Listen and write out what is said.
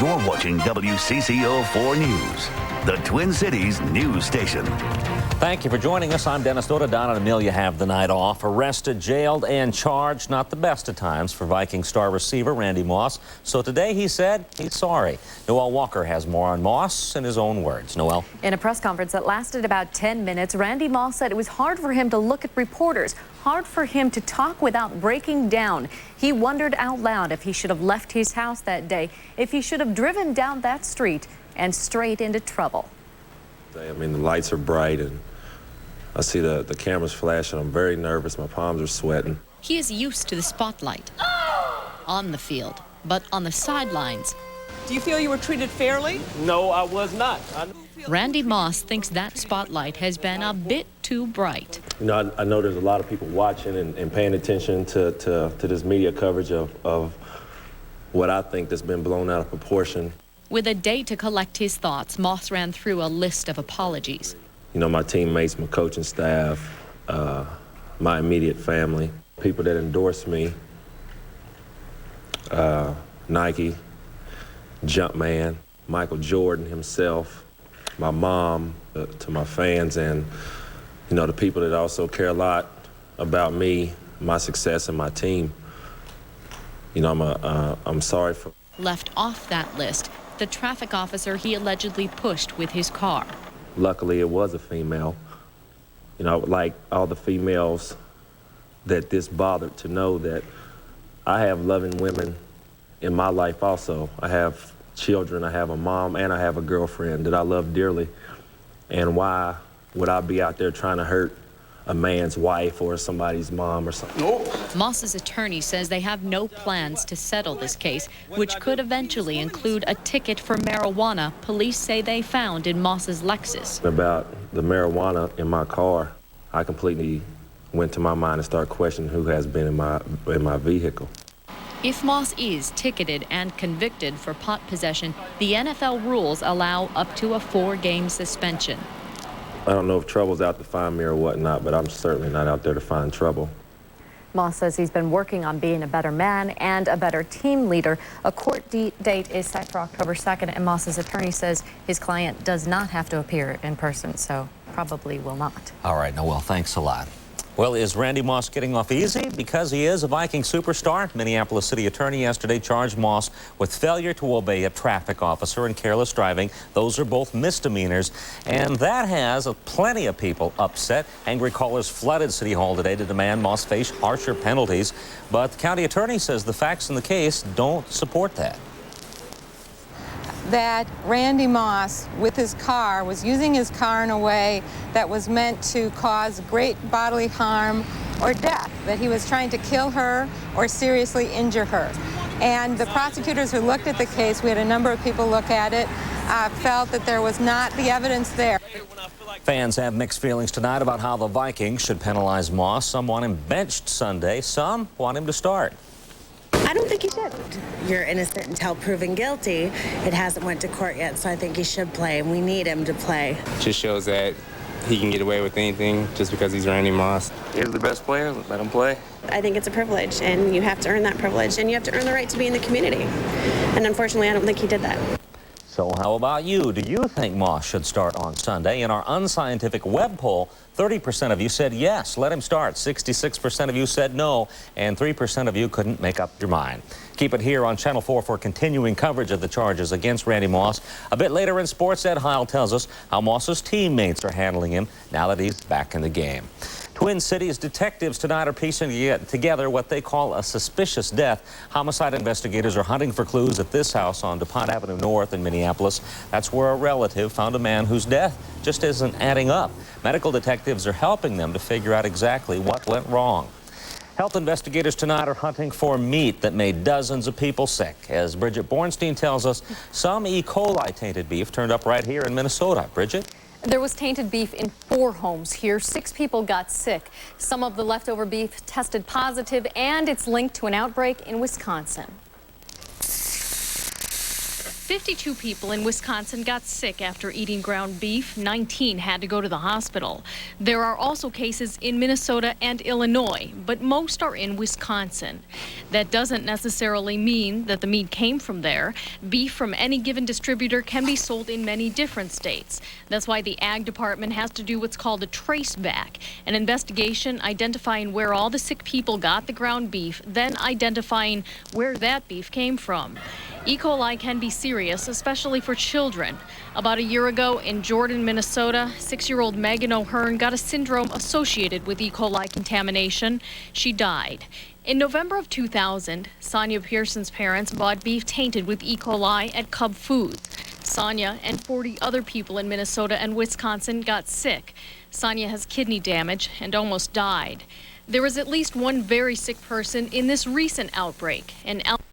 You're watching WCCO-4 News, the Twin Cities news station. Thank you for joining us. I'm Dennis Doda. Don and Amelia have the night off. Arrested, jailed, and charged. Not the best of times for Viking star receiver Randy Moss. So today he said he's sorry. Noel Walker has more on Moss in his own words. Noel. In a press conference that lasted about 10 minutes, Randy Moss said it was hard for him to look at reporters, hard for him to talk without breaking down. He wondered out loud if he should have left his house that day, if he should have driven down that street and straight into trouble. I mean, the lights are bright and I see the cameras flashing. I'm very nervous. My palms are sweating. He is used to the spotlight on the field, but on the sidelines. Do you feel you were treated fairly? No, I was not. Randy Moss thinks that spotlight has been a bit too bright. You know, I know there's a lot of people watching and paying attention to this media coverage of what I think that's been blown out of proportion. With a day to collect his thoughts, Moss ran through a list of apologies. You know, my teammates, my coaching staff, my immediate family, people that endorse me, Nike, Jumpman, Michael Jordan himself, my mom, to my fans, and, you know, the people that also care a lot about me, my success, and my team. You know, I'm sorry for... Left off that list, the traffic officer he allegedly pushed with his car. Luckily, it was a female. You know, like all the females that this bothered, to know that I have loving women in my life also. I have children, I have a mom, and I have a girlfriend that I love dearly. And why would I be out there trying to hurt a man's wife or somebody's mom or something? Nope. Moss's attorney says they have no plans to settle this case, which could eventually include a ticket for marijuana police say they found in Moss's Lexus. About the marijuana in my car, I completely went to my mind and started questioning who has been in my vehicle. If Moss is ticketed and convicted for pot possession, the NFL rules allow up to a 4-game suspension. I don't know if trouble's out to find me or whatnot, but I'm certainly not out there to find trouble. Moss says he's been working on being a better man and a better team leader. A court date is set for October 2nd, and Moss's attorney says his client does not have to appear in person, so probably will not. All right, Noel, thanks a lot. Well, is Randy Moss getting off easy? Because he is a Viking superstar. Minneapolis City Attorney yesterday charged Moss with failure to obey a traffic officer and careless driving. Those are both misdemeanors, and that has plenty of people upset. Angry callers flooded City Hall today to demand Moss face harsher penalties, but the county attorney says the facts in the case don't support that. That Randy Moss, with his car, was using his car in a way that was meant to cause great bodily harm or death, that he was trying to kill her or seriously injure her. And the prosecutors who looked at the case, we had a number of people look at it, felt that there was not the evidence there. Fans have mixed feelings tonight about how the Vikings should penalize Moss. Some want him benched Sunday, some want him to start. I don't think he should. You're innocent until proven guilty. It hasn't went to court yet, so I think he should play, and we need him to play. Just shows that he can get away with anything just because he's Randy Moss. He's the best player. Let him play. I think it's a privilege, and you have to earn that privilege, and you have to earn the right to be in the community. And unfortunately, I don't think he did that. So how about you? Do you think Moss should start on Sunday? In our unscientific web poll, 30% of you said yes, let him start. 66% of you said no, and 3% of you couldn't make up your mind. Keep it here on Channel 4 for continuing coverage of the charges against Randy Moss. A bit later in sports, Ed Heil tells us how Moss's teammates are handling him now that he's back in the game. Twin Cities detectives tonight are piecing together what they call a suspicious death. Homicide investigators are hunting for clues at this house on DuPont Avenue North in Minneapolis. That's where a relative found a man whose death just isn't adding up. Medical detectives are helping them to figure out exactly what went wrong. Health investigators tonight are hunting for meat that made dozens of people sick. As Bridget Bornstein tells us, some E. coli tainted beef turned up right here in Minnesota. Bridget? There was tainted beef in 4 homes here. 6 people got sick. Some of the leftover beef tested positive, and it's linked to an outbreak in Wisconsin. 52 people in Wisconsin got sick after eating ground beef. 19 had to go to the hospital. There are also cases in Minnesota and Illinois, but most are in Wisconsin. That doesn't necessarily mean that the meat came from there. Beef from any given distributor can be sold in many different states. That's why the Ag Department has to do what's called a trace back, an investigation identifying where all the sick people got the ground beef, then identifying where that beef came from. E. coli can be serious, especially for children. About a year ago in Jordan, Minnesota, 6-year-old Megan O'Hearn got a syndrome associated with E. coli contamination. She died. In November of 2000, Sonia Pearson's parents bought beef tainted with E. coli at Cub Foods. Sonia and 40 other people in Minnesota and Wisconsin got sick. Sonia has kidney damage and almost died. There was at least one very sick person in this recent outbreak.